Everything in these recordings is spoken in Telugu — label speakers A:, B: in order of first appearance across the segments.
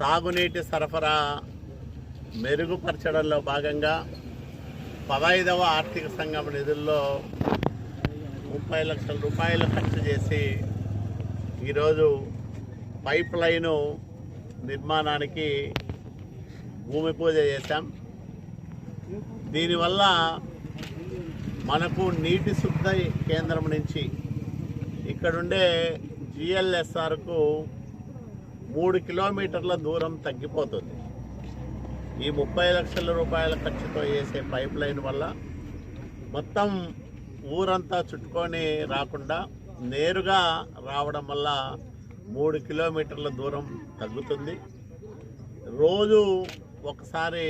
A: తాగునీటి సరఫరా మెరుగుపరచడంలో భాగంగా 15వ ఆర్థిక సంఘం నిధుల్లో 30 లక్షల రూపాయలు ఖర్చు చేసి ఈరోజు పైప్ లైను నిర్మాణానికి భూమి పూజ చేశాం. దీనివల్ల మనకు నీటి శుద్ధి కేంద్రం నుంచి ఇక్కడుండే జిఎల్ఎస్ఆర్కు 3 కిలోమీటర్ల దూరం తగ్గిపోతుంది. ఈ 30 లక్షల రూపాయల ఖర్చుతో వేసే పైప్ లైన్ వల్ల మొత్తం ఊరంతా చుట్టుకొని రాకుండా నేరుగా రావడం వల్ల 3 కిలోమీటర్ల దూరం తగ్గుతుంది. రోజు ఒకసారి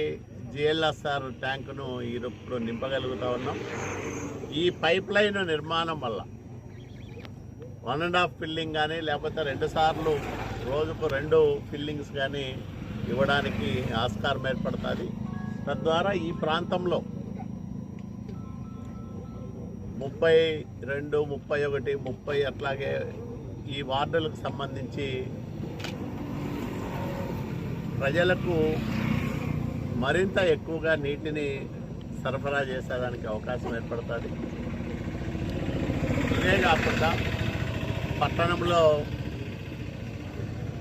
A: జిఎల్ఎస్ఆర్ ట్యాంకును ఇప్పుడు నింపగలుగుతూ ఉన్నాం. ఈ పైప్ లైన్ నిర్మాణం వల్ల 1.5 ఫిల్లింగ్ కానీ లేకపోతే 2 సార్లు రోజుకు 2 ఫిల్లింగ్స్ కానీ ఇవ్వడానికి ఆస్కారం ఏర్పడుతుంది. తద్వారా ఈ ప్రాంతంలో 32, 31, 30 అట్లాగే ఈ వార్డులకు సంబంధించి ప్రజలకు మరింత ఎక్కువగా నీటిని సరఫరా చేసేదానికి అవకాశం ఏర్పడుతుంది. ఇదే కాకుండా పట్టణంలో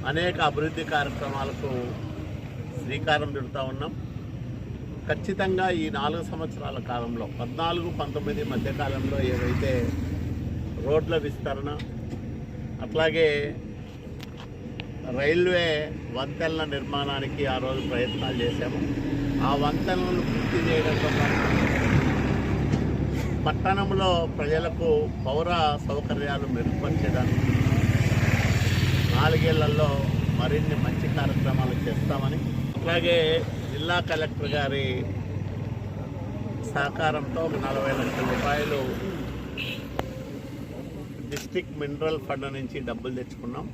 A: అనేక అభివృద్ధి కార్యక్రమాలకు శ్రీకారం చుడుతూ ఉన్నాం. ఖచ్చితంగా ఈ 4 సంవత్సరాల కాలంలో 14, 19 మధ్యకాలంలో ఏవైతే రోడ్ల విస్తరణ అట్లాగే రైల్వే వంతెనల నిర్మాణానికి ఆ రోజు ప్రయత్నాలు చేశాము. ఆ వంతెనలను పూర్తి చేయడంతో పాటు పట్టణంలో ప్రజలకు పౌర సౌకర్యాలు మెరుగుపరచడానికి 4 ఏళ్లలో మరిన్ని మంచి కార్యక్రమాలు చేస్తామని, అట్లాగే జిల్లా కలెక్టర్ గారి సహకారంతో 40 లక్షల రూపాయలు డిస్ట్రిక్ట్ మినరల్ ఫండ్ నుంచి డబ్బులు తెచ్చుకున్నాం.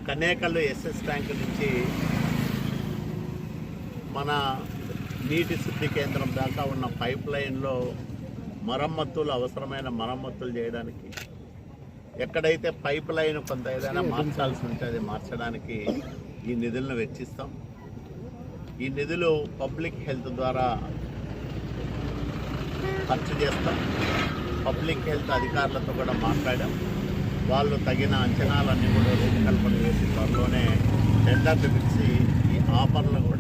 A: కనేకల్లు ఎస్ఎస్ ట్యాంక్ నుంచి మన నీటి శుద్ధి కేంద్రం దాకా ఉన్న పైప్ లైన్లో మరమ్మతులు అవసరమైన మరమ్మతులు చేయడానికి, ఎక్కడైతే పైప్ లైన్ కొంత ఏదైనా మార్చాల్సి ఉంటే అది మార్చడానికి ఈ నిధులను వెచ్చిస్తాం. ఈ నిధులు పబ్లిక్ హెల్త్ ద్వారా ఖర్చు చేస్తాం. పబ్లిక్ హెల్త్ అధికారులతో కూడా మాట్లాడాం. వాళ్ళు తగిన అంచనాలన్నీ కూడా రూపకల్పన చేసి త్వరలోనే టెండర్లు పిలిచి ఈ ఆఫర్లు కూడా